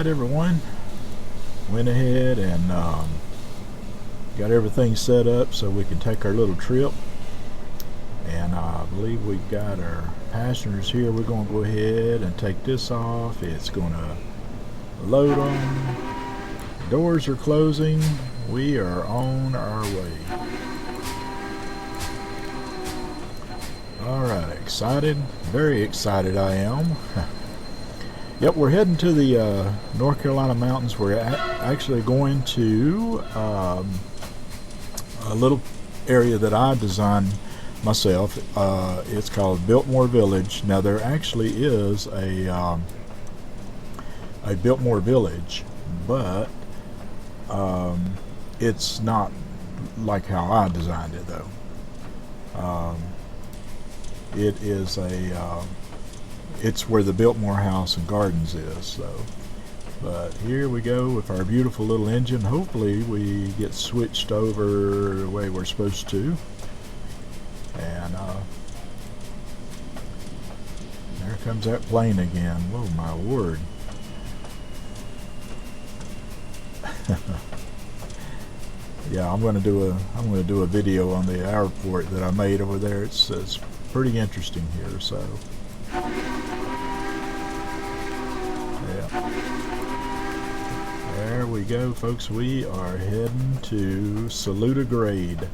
Alright everyone, went ahead and got everything set up so we can take our little trip, and I believe we've got our passengers here. We're going to go ahead and take this off. It's going to load them. Doors are closing. We are on our way. Alright, excited? Very excited I am. Yep, we're heading to the North Carolina mountains. We're actually going to a little area that I designed myself. It's called Biltmore Village. Now there actually is a Biltmore Village, but it's not like how I designed it though. It is it's where the Biltmore House and Gardens is. So, but here we go with our beautiful little engine. Hopefully we get switched over the way we're supposed to. And there comes that plane again. Oh my word. Yeah, I'm going to do a video on the airport that I made over there. It's pretty interesting here. So there we go, folks. We are heading to Saluda Grade.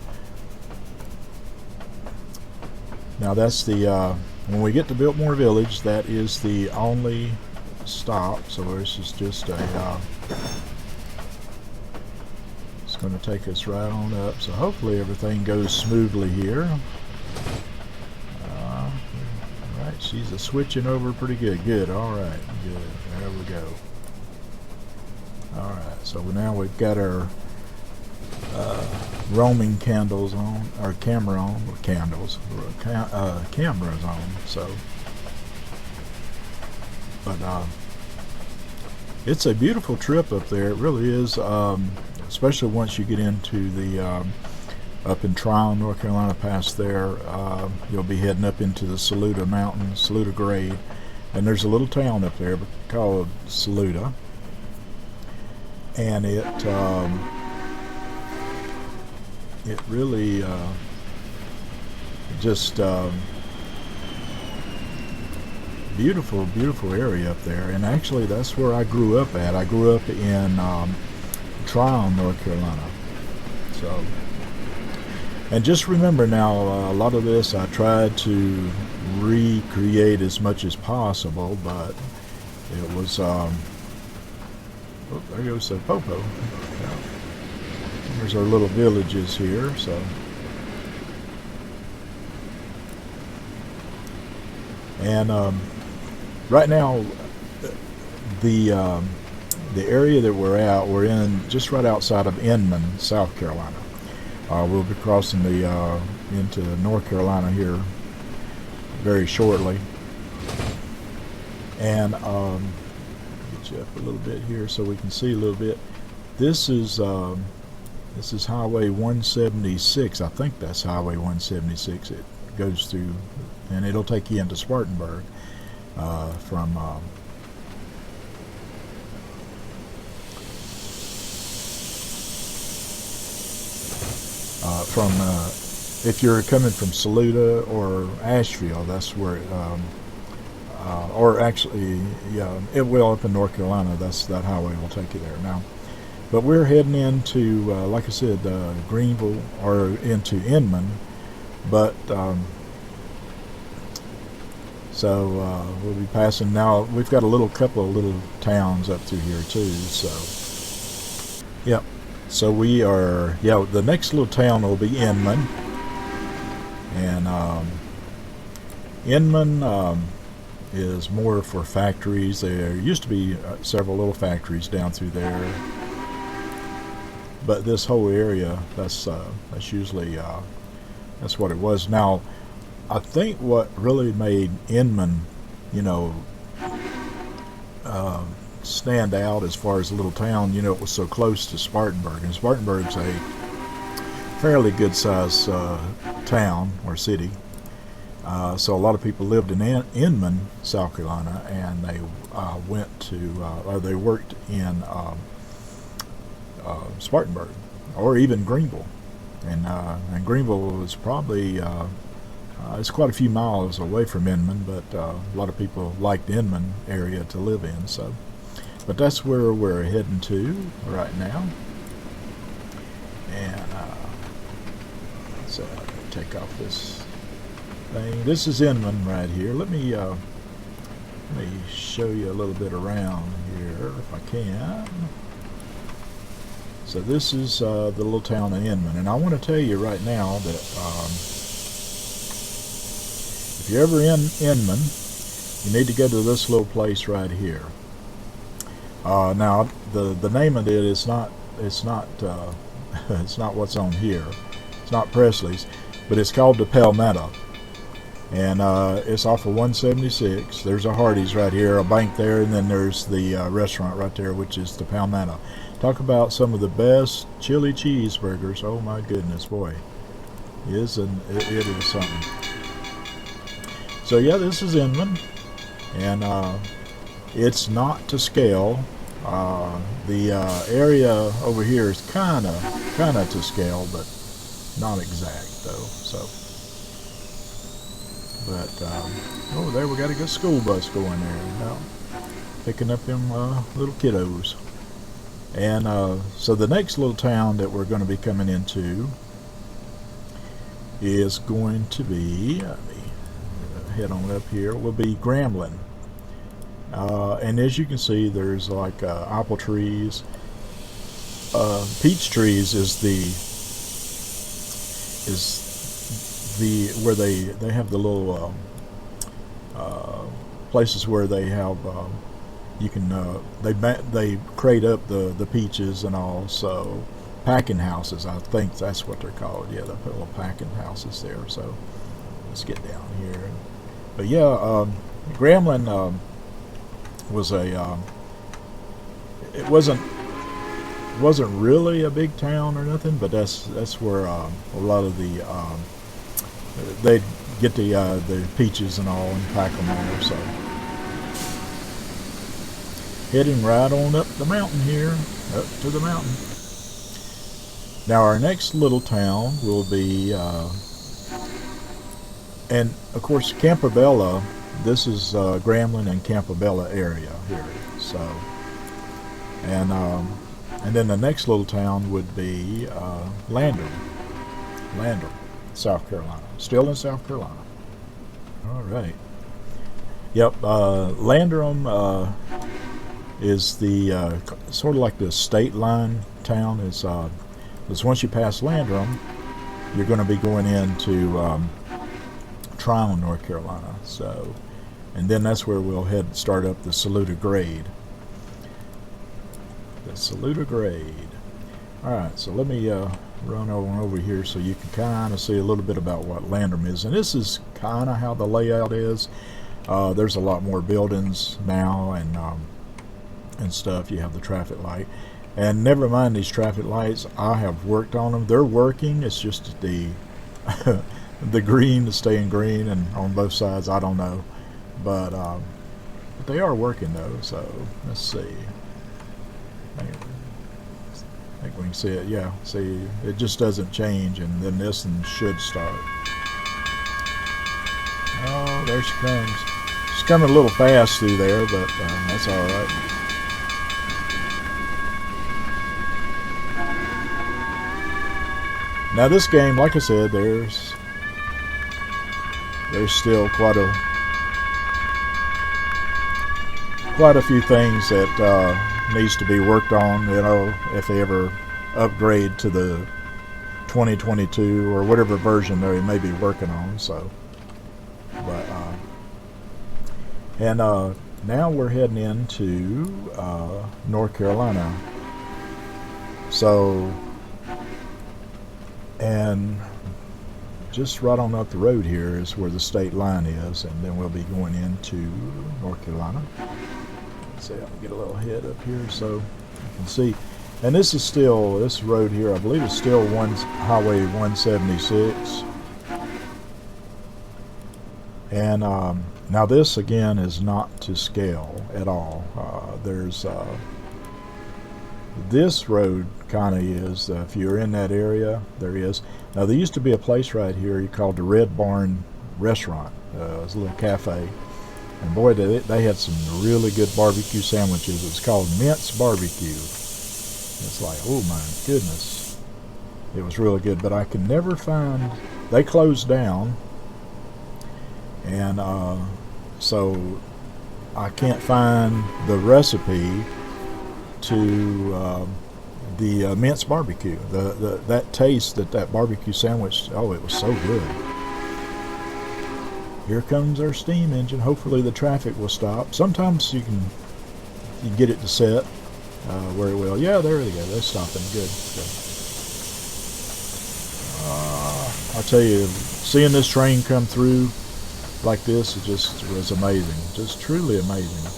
Now that's the when we get to Biltmore Village, that is the only stop. So this is just a it's going to take us right on up. So hopefully everything goes smoothly here. Right, she's switching over pretty good. Good. All right. Good. There we go. Alright, so now we've got our roaming candles on, our camera on, or candles, cameras on. So, but it's a beautiful trip up there. It really is, especially once you get into the up in Trainz, North Carolina, past there. You'll be heading up into the Saluda Mountains, Saluda Grade, and there's a little town up there called Saluda. And it really just beautiful area up there. And actually that's where I grew up at. I grew up in Trainz, North Carolina. So, and just remember now, a lot of this I tried to recreate as much as possible, but it was oh, there goes the Popo. Yeah. There's our little villages here. So, and right now, the area that we're in just right outside of Inman, South Carolina. We'll be crossing the into North Carolina here very shortly, and up a little bit here so we can see a little bit. This is Highway 176. I think that's Highway 176. It goes through, and it'll take you into Spartanburg from if you're coming from Saluda or Asheville. That's where or actually, yeah, it will up in North Carolina. That highway will take you there now. But we're heading into, like I said, Greenville, or into Inman. But so we'll be passing now. We've got a couple of little towns up through here too. So, yep. So we are, yeah. The next little town will be Inman, and Inman. Is more for factories. There used to be several little factories down through there, but this whole area, that's usually that's what it was. Now, I think what really made Inman, stand out as far as a little town, it was so close to Spartanburg, and Spartanburg's a fairly good sized town or city. So a lot of people lived in Inman, South Carolina, and they went to, or they worked in Spartanburg, or even Greenville. And Greenville was probably, it's quite a few miles away from Inman, but a lot of people liked the Inman area to live in. So, but that's where we're heading to right now. And so take off this thing. This is Inman right here. Let me show you a little bit around here if I can. So this is the little town of Inman, and I want to tell you right now that if you're ever in Inman, you need to go to this little place right here. Now the name of it is not it's not what's on here. It's not Presley's, but it's called the Palmetto. And it's off of 176. There's a Hardee's right here, a bank there, and then there's the restaurant right there, which is the Palmetto. Talk about some of the best chili cheeseburgers. Oh my goodness, boy. It is something. So yeah, this is Inman, and it's not to scale. The area over here is kind of to scale, but not exact though. So. But over there we got a good school bus going there, you know, picking up them little kiddos. And so the next little town that we're going to be coming into is going to be, let me head on up here, will be Gremlin. And as you can see, there's like apple trees. Peach trees is where they have the little places where they have you can they crate up the peaches and all. So packing houses, I think that's what they're called. Yeah, they put little packing houses there. So let's get down here. But yeah, Gremlin was a it wasn't really a big town or nothing, but that's where a lot of the they'd get the peaches and all and pack them there. So heading right on up the mountain here, up to the mountain. Now our next little town will be, and of course Campobella. This is Gremlin and Campobella area here. So, and then the next little town would be Landrum, South Carolina. Still in South Carolina. All right. Yep. Landrum is the sort of like the state line town. Is once you pass Landrum, you're going to be going into Trainz, North Carolina. So, and then that's where we'll start up the Saluda Grade. The Saluda Grade. All right. So let me run over here so you can kind of see a little bit about what Landrum is. And this is kind of how the layout is. There's a lot more buildings now and stuff. You have the traffic light. And never mind these traffic lights. I have worked on them. They're working. It's just the the green is staying green, and on both sides, I don't know. But they are working though. So let's see. I think we can see it. Yeah, see, it just doesn't change, and then this one should start. Oh, there she comes. She's coming a little fast through there, but that's all right. Now this game, like I said, there's still quite a few things that needs to be worked on, you know, if they ever upgrade to the 2022 or whatever version they may be working on. So, but and now we're heading into North Carolina. So, and just right on up the road here is where the state line is, and then we'll be going into North Carolina. Let's see, I'll get a little head up here so you can see. And this is still, this road here, I believe it's still Highway 176. And now this again is not to scale at all. There's this road kind of is, if you're in that area, there is. Now there used to be a place right here called the Red Barn Restaurant. It was a little cafe. And boy, they had some really good barbecue sandwiches. It was called Mince Barbecue. It's like, oh my goodness. It was really good, but I can never find, they closed down. And so I can't find the recipe to the mince barbecue. That taste that barbecue sandwich, oh, it was so good. Here comes our steam engine. Hopefully the traffic will stop. Sometimes you get it to set where it will. Yeah, there they go. They're stopping. Good. I'll tell you, seeing this train come through like this, it just was amazing. Just truly amazing.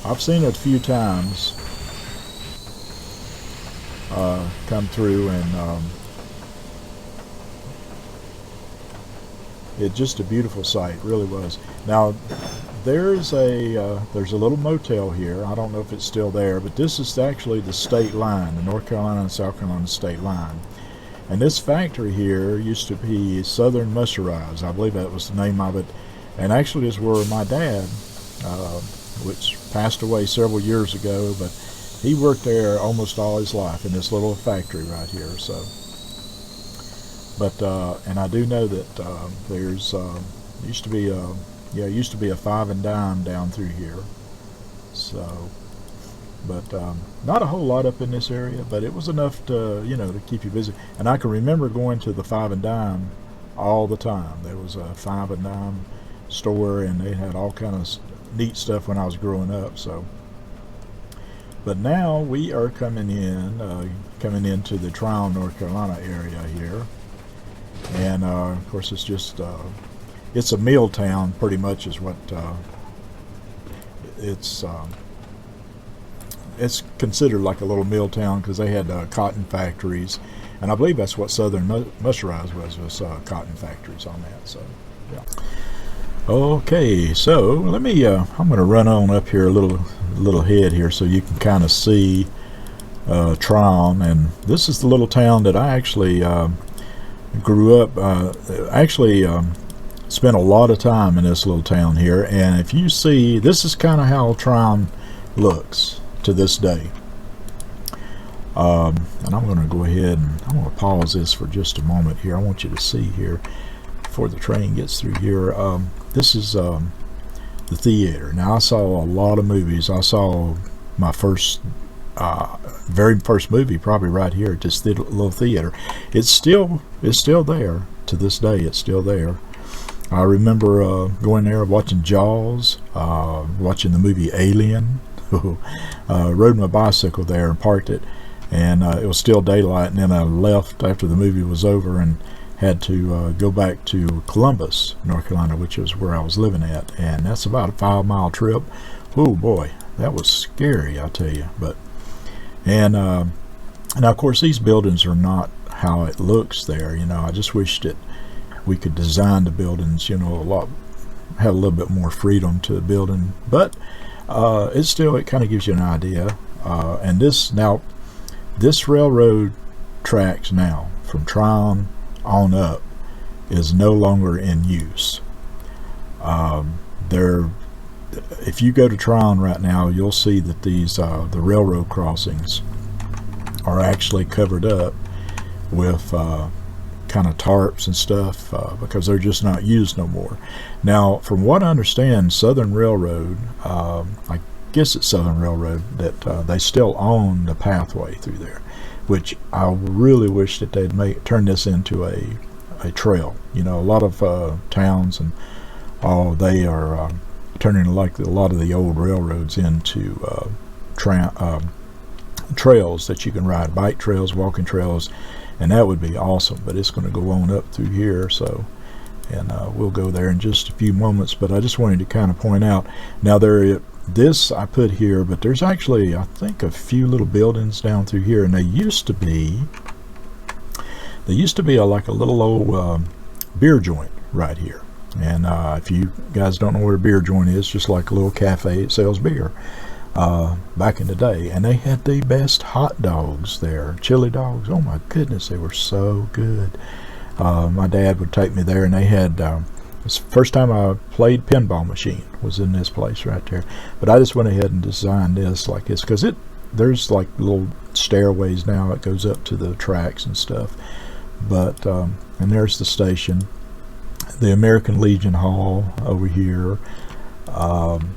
I've seen it a few times come through, and it's just a beautiful sight, really was. Now there's a little motel here. I don't know if it's still there, but this is actually the state line, the North Carolina and South Carolina state line. And this factory here used to be Southern Musterized. I believe that was the name of it. And actually is where my dad, which passed away several years ago, but he worked there almost all his life in this little factory right here. So, but and I do know that there's used to be a 5 and dime down through here. So, but not a whole lot up in this area, but it was enough to, to keep you busy. And I can remember going to the 5 and dime all the time. There was a 5 and dime store, and they had all kind of neat stuff when I was growing up. So, but now we are coming into the Trainz, North Carolina area here, and of course it's just it's a mill town, pretty much is what it's considered, like a little mill town, because they had cotton factories, and I believe that's what Southern Musterized was cotton factories on that. So yeah. Okay, so let me I'm going to run on up here a little head here so you can kind of see Trainz. And this is the little town that I actually grew up, spent a lot of time in this little town here. And if you see, this is kind of how Trainz looks to this day. And I'm going to go ahead and I'm going to pause this for just a moment here. I want you to see here before the train gets through here. This is the theater. Now, I saw a lot of movies. I saw my very first movie probably right here at this little theater. It's still there to this day. It's still there. I remember going there, watching Jaws, watching the movie Alien. Rode my bicycle there and parked it, and it was still daylight, and then I left after the movie was over and had to go back to Columbus, North Carolina, which is where I was living at, and that's about a 5-mile trip. Oh boy, that was scary, I tell you. But now of course these buildings are not how it looks there. I just wish that we could design the buildings, have a little bit more freedom to the building, but it kind of gives you an idea. And this railroad tracks now from Trainz on up is no longer in use. If you go to Trainz right now, you'll see that these the railroad crossings are actually covered up with kind of tarps and stuff because they're just not used no more. Now, from what I understand, Southern Railroad, I guess it's Southern Railroad, that they still own the pathway through there, which I really wish that they'd turn this into a trail. A lot of towns and all, they are turning like a lot of the old railroads into trails that you can ride, bike trails, walking trails, and that would be awesome. But it's going to go on up through here, so, and we'll go there in just a few moments. But I just wanted to kind of point out, now this I put here, but there's actually, I think, a few little buildings down through here, and they used to be like a little old beer joint right here. And if you guys don't know what a beer joint is, just like a little cafe, it sells beer. Back in the day, and they had the best hot dogs there, chili dogs. Oh my goodness, they were so good. My dad would take me there, and they had this first time I played pinball machine was in this place right there. But I just went ahead and designed this like this, because there's like little stairways now that goes up to the tracks and stuff. But and there's the station, the American Legion Hall over here.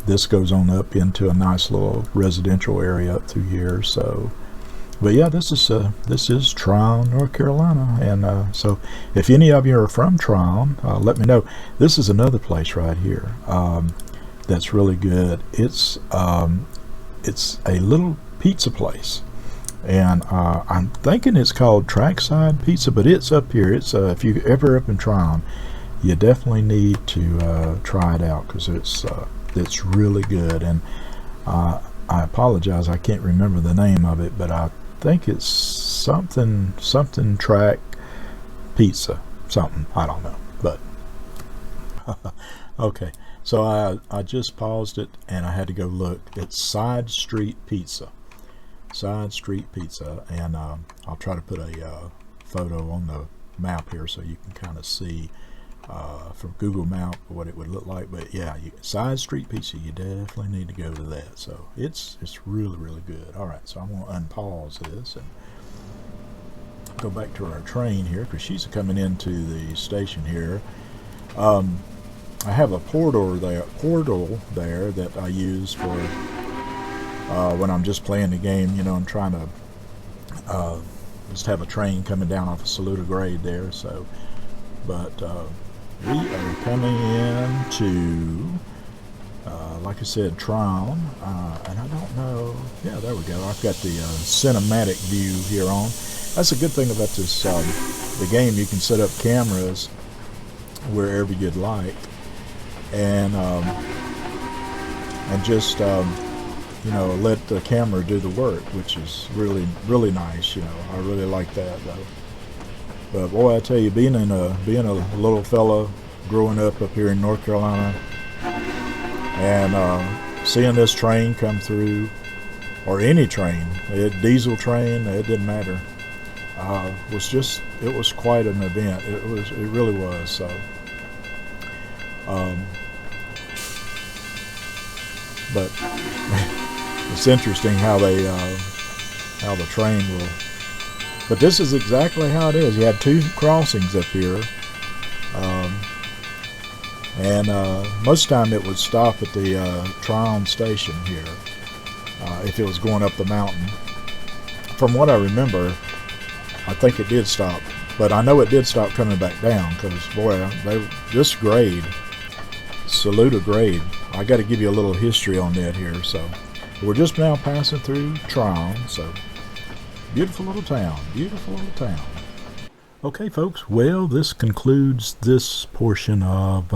This goes on up into a nice little residential area up through here. So, but yeah, this is Tryon, North Carolina, and so if any of you are from Tryon, let me know. This is another place right here that's really good. It's a little pizza place, and I'm thinking it's called Trackside Pizza, but it's up here. It's if you're ever up in Tryon, you definitely need to try it out, because it's really good. And I apologize, I can't remember the name of it, but I think it's something track pizza, something, I don't know, but okay. So I just paused it and I had to go look. It's Side Street Pizza, and I'll try to put a photo on the map here so you can kind of see from Google Map what it would look like. But yeah, Side Street Pizza, you definitely need to go to that. So it's really good. All right, so I'm going to unpause this and go back to our train here, because she's coming into the station here. I have a portal there that I use for when I'm just playing the game, you know, and trying to just have a train coming down off of Saluda Grade there. So, but we are coming into, like I said, Tryon, and I don't know, yeah, there we go. I've got the cinematic view here on. That's a good thing about this, the game. You can set up cameras wherever you'd like, and just, you know, let the camera do the work, which is really nice. You know, I really like that though. But boy, I tell you, being a little fella growing up here in North Carolina, and seeing this train come through, or any train, diesel train, it didn't matter. It was quite an event. It really was. So, but it's interesting how how the train will. But this is exactly how it is. You had two crossings up here, and most of the time it would stop at the Tryon station here if it was going up the mountain. From what I remember, I think it did stop, but I know it did stop coming back down, because boy, this grade, Saluda Grade, I got to give you a little history on that here. So we're just now passing through Tryon. So beautiful little town, beautiful little town. Okay, folks, well, this concludes this portion of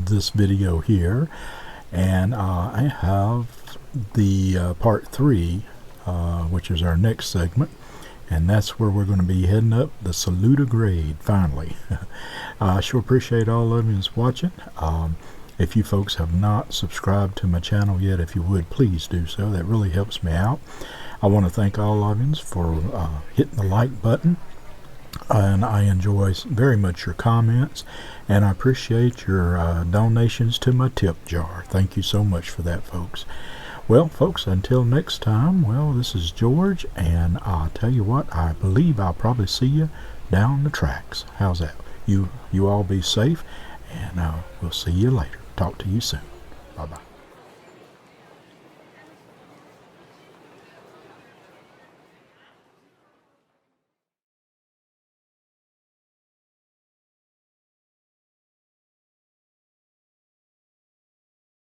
this video here, and I have the part 3, which is our next segment, and that's where we're going to be heading up the Saluda Grade finally. I sure appreciate all of you watching. If you folks have not subscribed to my channel yet, if you would, please do so. That really helps me out. I want to thank all of you for hitting the like button, and I enjoy very much your comments, and I appreciate your donations to my tip jar. Thank you so much for that, folks. Well, folks, until next time, well, this is George, and I'll tell you what, I believe I'll probably see you down the tracks. How's that? You all be safe, and we'll see you later. Talk to you soon. Bye-bye.